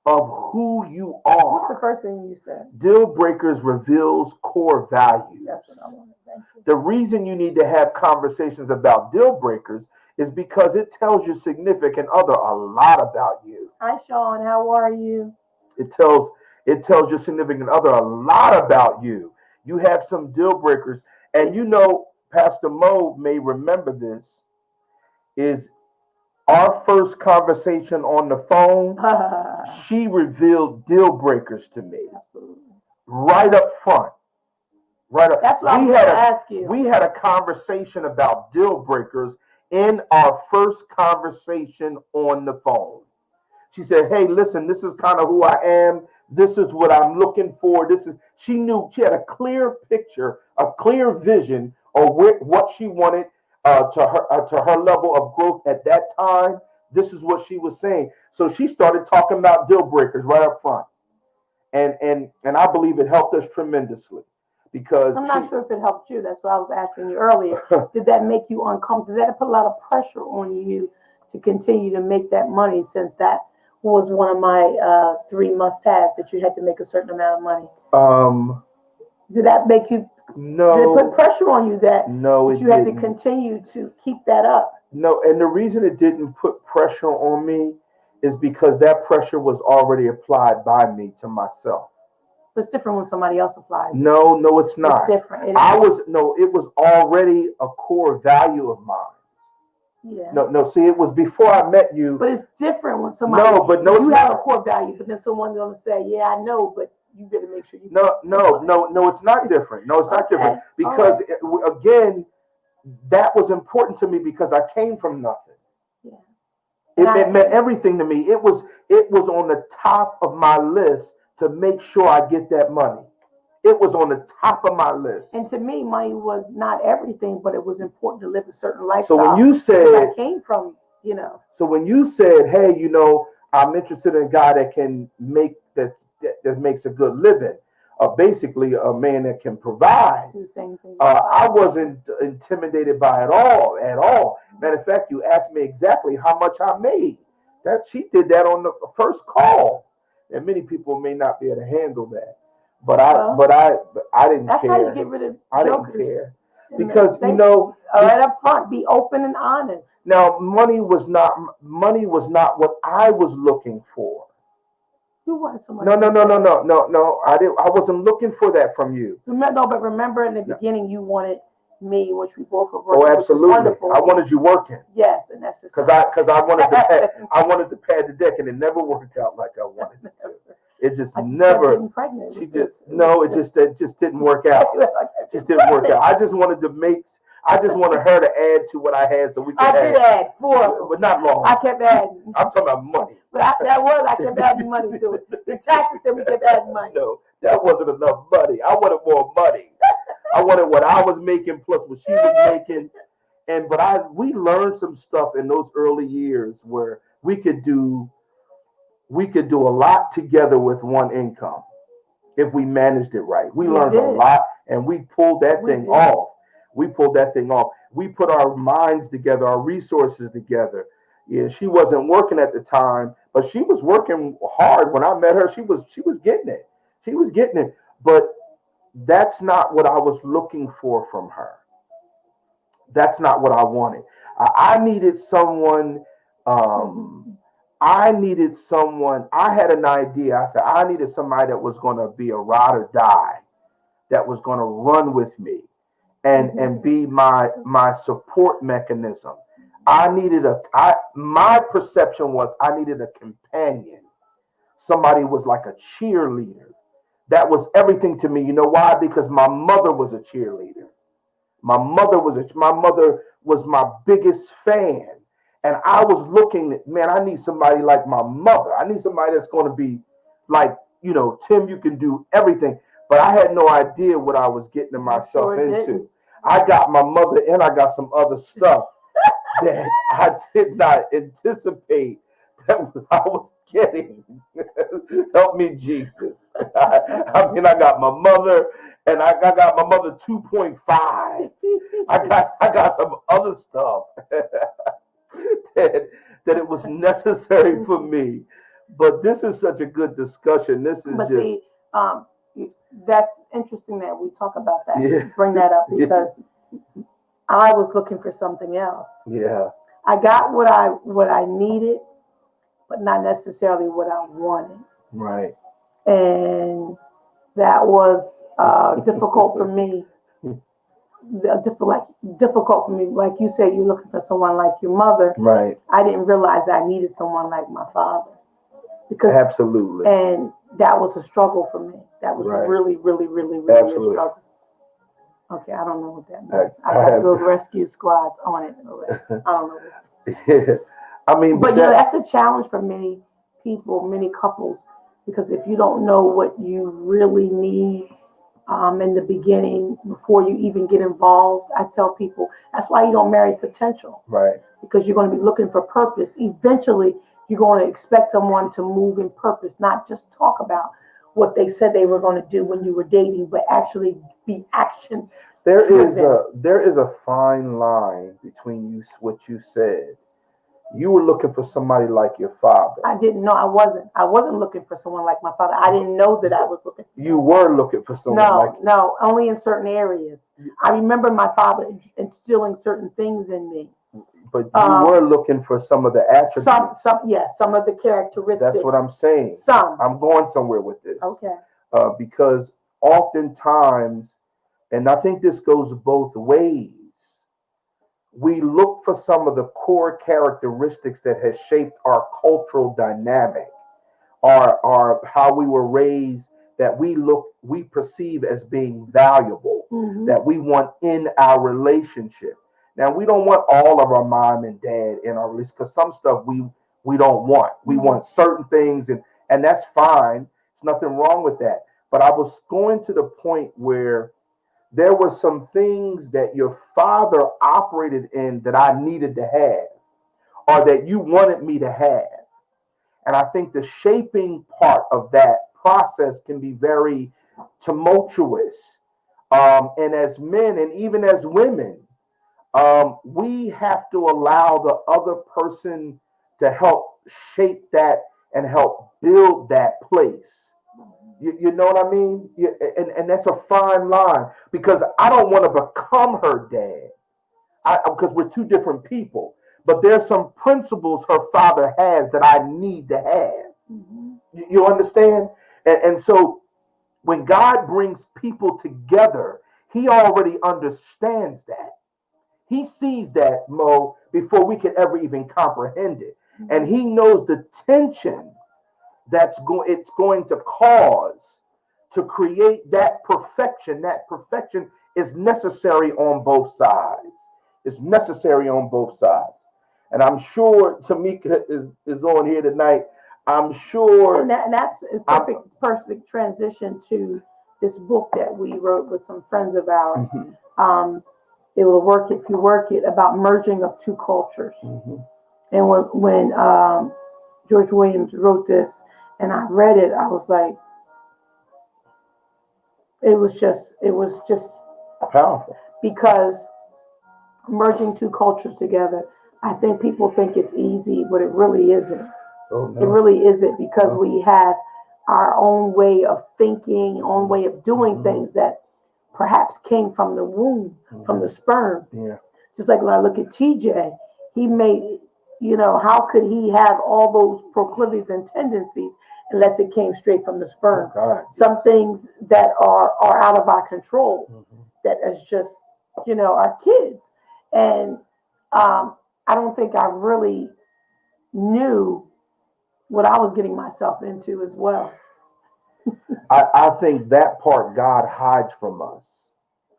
A: of who you are.
B: What's the first thing you said?
A: Deal breakers reveals core values.
B: That's what I wanted. Thank you.
A: The reason you need to have conversations about deal breakers is because it tells your significant other a lot about you.
B: Hi, Sean. How are you?
A: It tells your significant other a lot about you. You have some deal breakers, and Pastor Mo may remember this. Is our first conversation on the phone? She revealed deal breakers to me.
B: Absolutely.
A: Right up front. Right up.
B: That's what I was going to ask you.
A: We had a conversation about deal breakers in our first conversation on the phone. She said, hey, listen, this is kind of who I am. This is what I'm looking for. She knew, she had a clear picture, a clear vision of what she wanted to her level of growth at that time. This is what she was saying. So she started talking about deal breakers right up front. And I believe it helped us tremendously. Because
B: I'm not sure if it helped you. That's what I was asking you earlier. Did that make you uncomfortable? Did that put a lot of pressure on you to continue to make that money, since that was one of my 3 must-haves that you had to make a certain amount of money? Did that make you?
A: No.
B: Did it put pressure on you that
A: No, it
B: you had to
A: didn't.
B: continue to keep that up?
A: No, and the reason it didn't put pressure on me is because that pressure was already applied by me to myself.
B: But it's different when somebody else applies it.
A: No, it's not.
B: It's different.
A: It was already a core value of mine.
B: Yeah.
A: No, see, it was before I met you.
B: But it's different when somebody. You have a core value, but then someone's gonna say, "Yeah, I know, but you better make sure you."
A: No, it's not different. No, it's not different because again, that was important to me because I came from nothing.
B: Yeah.
A: It meant everything to me. It was on the top of my list to make sure I get that money. It was on the top of my list.
B: And to me, money was not everything, but it was important to live a certain lifestyle.
A: So when you said,
B: I came from,
A: So when you said, hey, I'm interested in a guy that can make that makes a good living, basically a man that can provide.
B: Do the same thing.
A: I wasn't intimidated by it at all. Matter of fact, you asked me exactly how much I made. That she did that on the first call, and many people may not be able to handle that. But I didn't
B: that's
A: care.
B: That's how you get rid of jokers.
A: I didn't care because
B: right up front, be open and honest.
A: Now, money was not what I was looking for.
B: You wanted somebody.
A: No. I wasn't looking for that from you.
B: But remember in the beginning, you wanted me, which we both were
A: working. Oh, absolutely. I wanted you working.
B: Yes, and that's
A: because I wanted to pad the deck, and it never worked out like I wanted it to. It just never.
B: Getting pregnant.
A: It just didn't work out. It just didn't work out. I just wanted her to add to what I had, so we could
B: I did add 4,
A: but not long.
B: I kept adding.
A: I'm talking about money.
B: But I kept adding money to it. The taxes said we kept adding money.
A: No, that wasn't enough money. I wanted more money. I wanted what I was making plus what she was making, we learned some stuff in those early years where we could do a lot together with one income if we managed it right. We learned a lot, and we pulled that thing off. We pulled that thing off. We put our minds together, our resources together. Yeah, she wasn't working at the time, but she was working hard. When I met her, she was getting it. She was getting it. But that's not what I was looking for from her. That's not what I wanted. I needed someone. I had an idea. I said, I needed somebody that was going to be a ride or die, that was going to run with me and be my support mechanism. My perception was I needed a companion. Somebody who was like a cheerleader. That was everything to me. You know why? Because my mother was a cheerleader. My mother was my biggest fan. And I was looking, man, I need somebody like my mother. I need somebody that's going to be like, Tim, you can do everything. But I had no idea what I was getting myself into. I got my mother and I got some other stuff that I did not anticipate that I was getting. Help me, Jesus. I got my mother, and I got my mother 2.5. I got some other stuff that it was necessary for me. But this is such a good discussion.
B: See, that's interesting that we talk about that. Yeah. Bring that up because I was looking for something else.
A: Yeah.
B: I got what I needed, but not necessarily what I wanted.
A: Right.
B: And that was difficult for me. Difficult for me. Like you said, you're looking for someone like your mother.
A: Right.
B: I didn't realize I needed someone like my father.
A: Absolutely.
B: And that was a struggle for me. That was really, really, really, really a struggle. Okay, I don't know what that means. I got those rescue squads on it. I don't know.
A: Yeah. I mean,
B: but that's a challenge for many people, many couples, because if you don't know what you really need in the beginning, before you even get involved, I tell people that's why you don't marry potential.
A: Right.
B: Because you're going to be looking for purpose. Eventually, you're going to expect someone to move in purpose, not just talk about what they said they were going to do when you were dating, but actually be action.
A: There is a fine line between what you said You were looking for somebody like your father.
B: I didn't know. I wasn't looking for someone like my father. I didn't know that I was looking.
A: You were looking for someone like.
B: No, only in certain areas. I remember my father instilling certain things in me.
A: But you were looking for some of the attributes.
B: Some of the characteristics.
A: That's what I'm saying. I'm going somewhere with this.
B: Okay.
A: Because oftentimes, and I think this goes both ways, we look for some of the core characteristics that has shaped our cultural dynamic, our how we were raised, that we perceive as being valuable, that we want in our relationship. Now, we don't want all of our mom and dad in our relationship, because some stuff we don't want. We want certain things, and that's fine. There's nothing wrong with that. But I was going to the point where there were some things that your father operated in that I needed to have, or that you wanted me to have. And I think the shaping part of that process can be very tumultuous. And as men and even as women, we have to allow the other person to help shape that and help build that place. You know what I mean? And that's a fine line, because I don't want to become her dad, because we're two different people. But there's some principles her father has that I need to have. You understand? And so when God brings people together, he already understands that. He sees that, Mo, before we can ever even comprehend it. And he knows the tension it's going to cause to create that perfection. That perfection is necessary on both sides. It's necessary on both sides. And I'm sure Tamika is on here tonight. I'm sure.
B: And that's a perfect transition to this book that we wrote with some friends of ours. It will work if you work it, about merging of two cultures. And when George Williams wrote this, and I read it, I was like, it was just
A: powerful,
B: because merging two cultures together, I think people think it's easy, but it really isn't.
A: Oh, no.
B: It really isn't, because we have our own way of thinking, own way of doing things that perhaps came from the womb, from the sperm.
A: Yeah.
B: Just like when I look at TJ, he made, how could he have all those proclivities and tendencies unless it came straight from the sperm?
A: Oh, God,
B: some things that are out of our control, that is just, our kids. And I don't think I really knew what I was getting myself into as well.
A: I think that part God hides from us.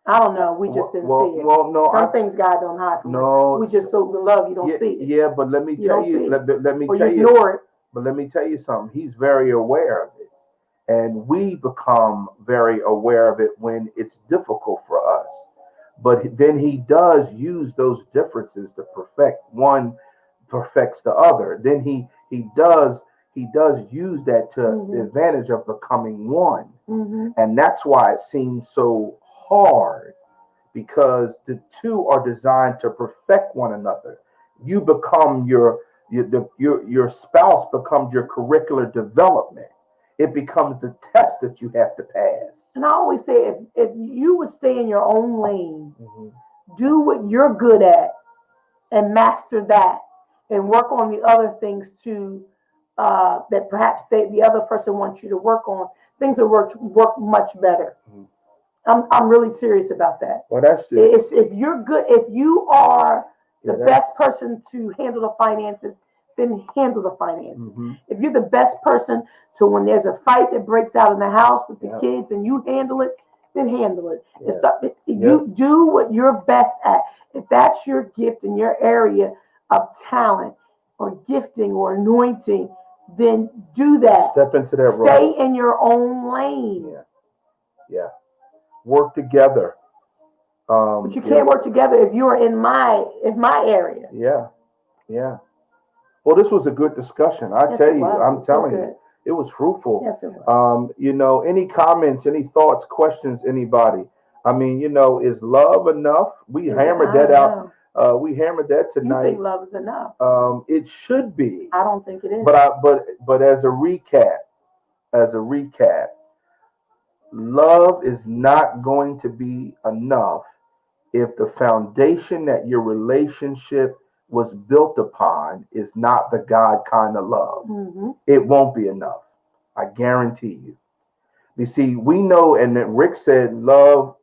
B: I don't know. We just didn't see it.
A: Well, no.
B: Some things God don't hide from us. We just so love you don't see it.
A: Yeah, but let me tell you. Let me tell you.
B: Ignore it.
A: But let me tell you something. He's very aware of it, and we become very aware of it when it's difficult for us. But then he does use those differences to perfect. One perfects the other. Then he does use that to the advantage of becoming one. And that's why it seems so hard, because the two are designed to perfect one another. You become your spouse becomes your curricular development. It becomes the test that you have to pass.
B: And I always say, if you would stay in your own lane, do what you're good at and master that, and work on the other things too, that perhaps the other person wants you to work on, things will work much better. I'm really serious about that.
A: Well, that's just,
B: if you're good, if you are the best person to handle the finances, then handle the finances. If you're the best person to, when there's a fight that breaks out in the house with the kids and you handle it, then handle it. If you do what you're best at, if that's your gift in your area of talent or gifting or anointing, then do that.
A: Step into that role.
B: Stay in your own lane.
A: Yeah. Work together.
B: But you can't work together if you're in my area.
A: Yeah. Well, this was a good discussion. I'm telling you, it was fruitful.
B: Yes, it was.
A: Any comments, any thoughts, questions, anybody? I mean, is love enough? We hammered that out. We hammered that
B: You
A: tonight.
B: think love is enough?
A: It should be,
B: I don't think it is.
A: but as a recap, love is not going to be enough if the foundation that your relationship was built upon is not the God kind of love.
B: Mm-hmm.
A: It won't be enough. I guarantee you. You see, we know, and then Rick said, love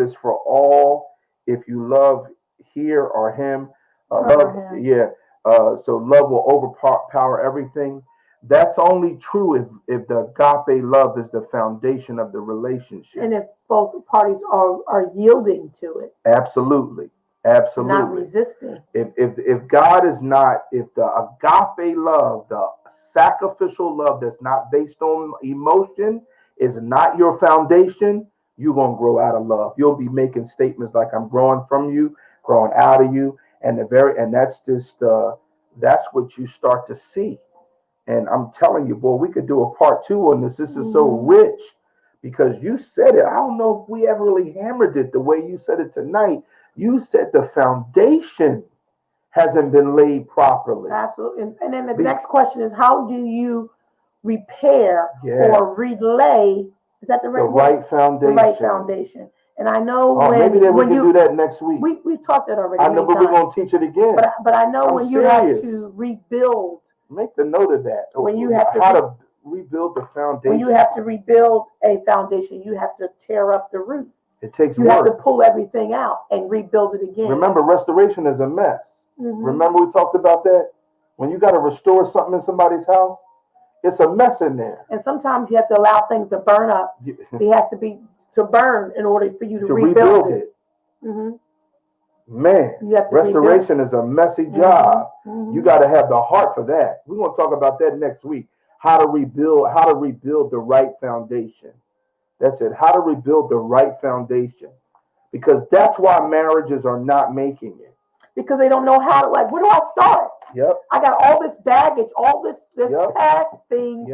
A: is for all. If you love here or him,
B: Or him.
A: yeah. So love will overpower everything. That's only true if the agape love is the foundation of the relationship.
B: And if both parties are yielding to it,
A: Absolutely,
B: not
A: absolutely.
B: resisting.
A: If God is not, if the agape love, the sacrificial love that's not based on emotion, is not your foundation, you're gonna grow out of love. You'll be making statements like, "I'm growing from you, growing out of you," and that's just that's what you start to see. And I'm telling you, boy, we could do a part 2 on this. This is so rich because you said it. I don't know if we ever really hammered it the way you said it tonight. You said the foundation hasn't been laid properly.
B: Absolutely. And then the next question is, how do you repair
A: Yeah.
B: or relay? Is that the right
A: The
B: word?
A: right foundation.
B: The right foundation. And I know
A: maybe then we can do that next week.
B: We talked that already.
A: I know, but we're gonna teach it again.
B: But I know
A: I'm
B: when you have
A: serious.
B: to rebuild.
A: Make the note of that.
B: When you have
A: how to rebuild the foundation.
B: When you have to rebuild a foundation, you have to tear up the root.
A: It takes
B: You
A: work.
B: have to pull everything out and rebuild it again.
A: Remember, restoration is a mess.
B: Mm-hmm.
A: Remember we talked about that? When you got to restore something in somebody's house, it's a mess in there.
B: And sometimes you have to allow things to burn up. It has to be to burn in order for you to rebuild it. Mm-hmm.
A: Man, restoration is a messy job. Mm-hmm. You got to have the heart for that. We're going to talk about that next week. How to rebuild the right foundation. That's it. How to rebuild the right foundation. Because that's why marriages are not making it.
B: Because they don't know how to, like, where do I start?
A: Yep.
B: I got all this baggage, all this
A: Yep.
B: past thing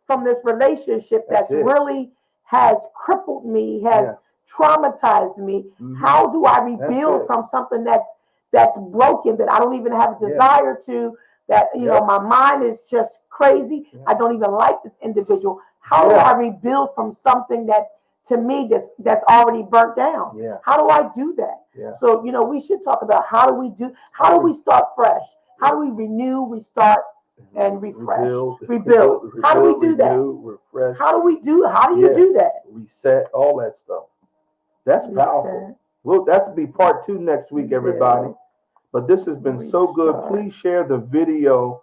B: from this relationship that's really has crippled me, has traumatized me. Mm-hmm. How do I rebuild from something that's broken, that I don't even have a desire to, that, you know, my mind is just crazy. I don't even like this individual. How do I rebuild from something that's, to me, that's already burnt down? How do I do that? So, you know, we should talk about how do we start fresh? How do we renew, restart, and refresh? Rebuild. How do we do that? Refresh. How do you do that? Reset, all that stuff. That's powerful. Well, that's be part 2 next week, everybody. But this has been so good. Please share the video.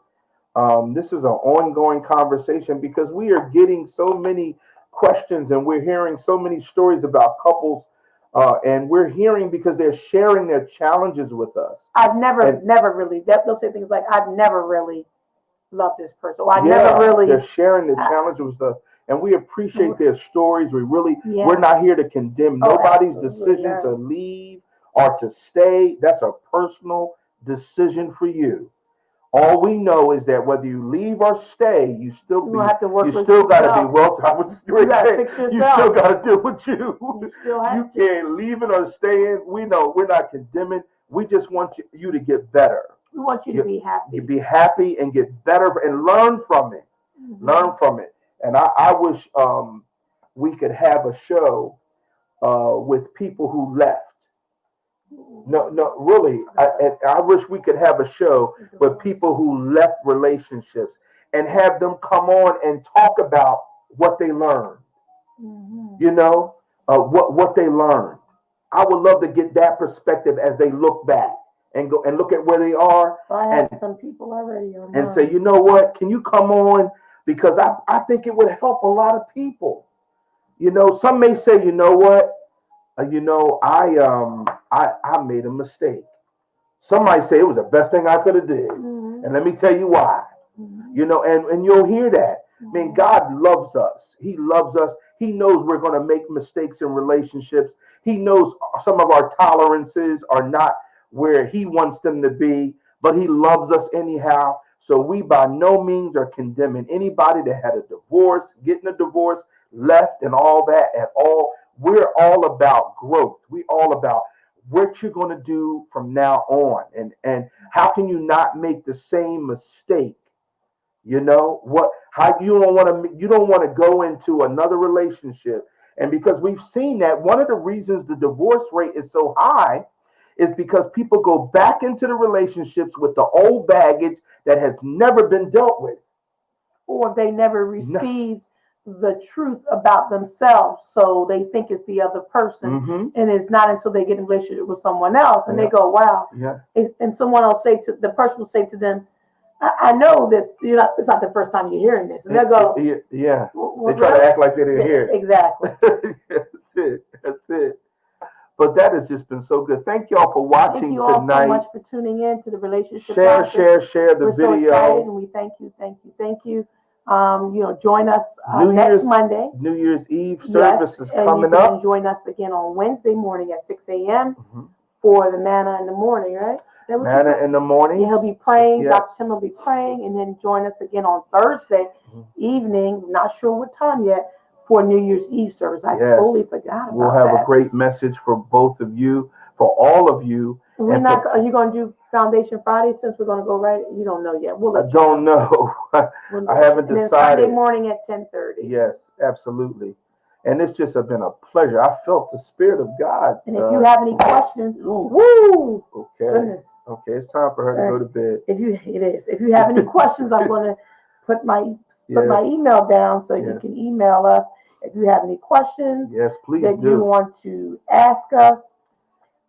B: This is an ongoing conversation because we are getting so many questions and we're hearing so many stories about couples. And we're hearing because they're sharing their challenges with us. I've never really, they'll say things like, I've never really loved this person. Or they're sharing their challenges with us. And we appreciate their stories. We're not here to condemn nobody's decision to leave or to stay. That's a personal decision for you. All we know is that whether you leave or stay, you still got to be well. You still got to deal with you. You can't leave it or stay in. We know we're not condemning. We just want you to get better. We want you to be happy. You be happy and get better and learn from it. Mm-hmm. Learn from it. And I wish we could have a show with people who left. No, really. I wish we could have a show with people who left relationships and have them come on and talk about what they learned. Mm-hmm. You know, what they learned. I would love to get that perspective as they look back and go and look at where they are. I have some people already on and say, you know what? Can you come on? Because I think it would help a lot of people. You know, some may say, you know what? I made a mistake. Somebody say it was the best thing I could have did. Mm-hmm. And let me tell you why. Mm-hmm. You know, and you'll hear that. Mm-hmm. I mean, God loves us. He loves us. He knows we're going to make mistakes in relationships. He knows some of our tolerances are not where he wants them to be, but he loves us anyhow. So we by no means are condemning anybody that had a divorce, getting a divorce, left and all that at all. We're all about growth. We all about
A: what you're going to do from now on, and how can you not make the same mistake. You know what? How you don't want to go into another relationship, and because we've seen that one of the reasons the divorce rate is so high is because people go back into the relationships with the old baggage that has never been dealt with.
B: Or they never received the truth about themselves, so they think it's the other person.
A: Mm-hmm.
B: And it's not until they get in a relationship with someone else and
A: Yeah.
B: they go, wow.
A: Yeah.
B: And someone else say to the person will say to them, I know this, it's not the first time you're hearing this. And they'll go,
A: Yeah.
B: well,
A: They try
B: really?
A: to act like they didn't hear it.
B: Exactly.
A: That's it. That's it. But that has just been so good. Thank y'all for watching
B: Thank you all
A: tonight.
B: so much for tuning in to the Relationship
A: Share
B: We're
A: the video.
B: so excited, and we thank you. Join us next Monday.
A: New Year's Eve service is coming
B: and you can
A: up.
B: join us again on Wednesday morning at 6 a.m.
A: Mm-hmm.
B: for the manna in the morning, right?
A: Manna in the morning.
B: Yeah, he'll be praying.
A: Yes.
B: Dr. Tim will be praying, and then join us again on Thursday evening. Not sure what time yet for New Year's Eve service. I totally forgot about
A: We'll have
B: that.
A: a great message for both of you, for all of you.
B: Are you going to do Foundation Friday since we're going to go right? You don't know yet.
A: I don't know. I haven't
B: and
A: decided.
B: Then Sunday morning at 10:30.
A: Yes, absolutely. And it's just been a pleasure. I felt the Spirit of God.
B: And if you have any questions,
A: Okay.
B: Goodness.
A: Okay, it's time for her to go to bed.
B: It is. If you have any questions, I'm going to put my email down so you can email us if you have any questions.
A: Yes, please
B: that
A: do.
B: You want to ask us.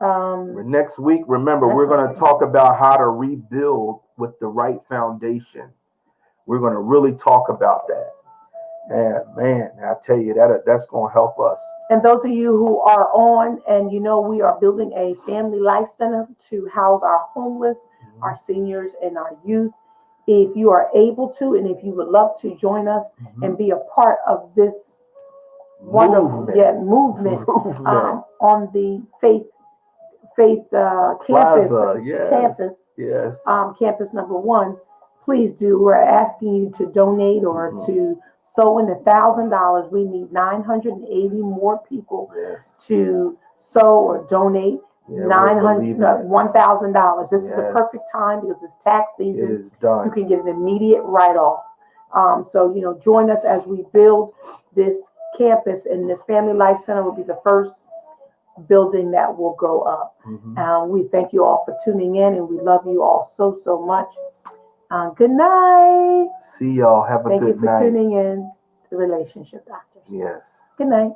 A: Next week, remember, we're going to talk about how to rebuild with the right foundation. We're going to really talk about that. And man, I tell you that's going to help us.
B: And those of you who are on, and we are building a family life center to house our homeless, our seniors, and our youth. If you are able to, and if you would love to join us and be a part of this wonderful movement on the Faith campus, campus number 1, please do. We're asking you to donate or to sow in $1,000. We need 980 more people to sow or donate $1,000. This is the perfect time because it's tax season.
A: It is done.
B: You can get an immediate write-off. So join us as we build this campus, and this Family Life Center will be the first building that will go up. We thank you all for tuning in, and we love you all so much. Good night.
A: See y'all. Have a good night.
B: Thank you for tuning in to Relationship Doctors.
A: Yes.
B: Good night.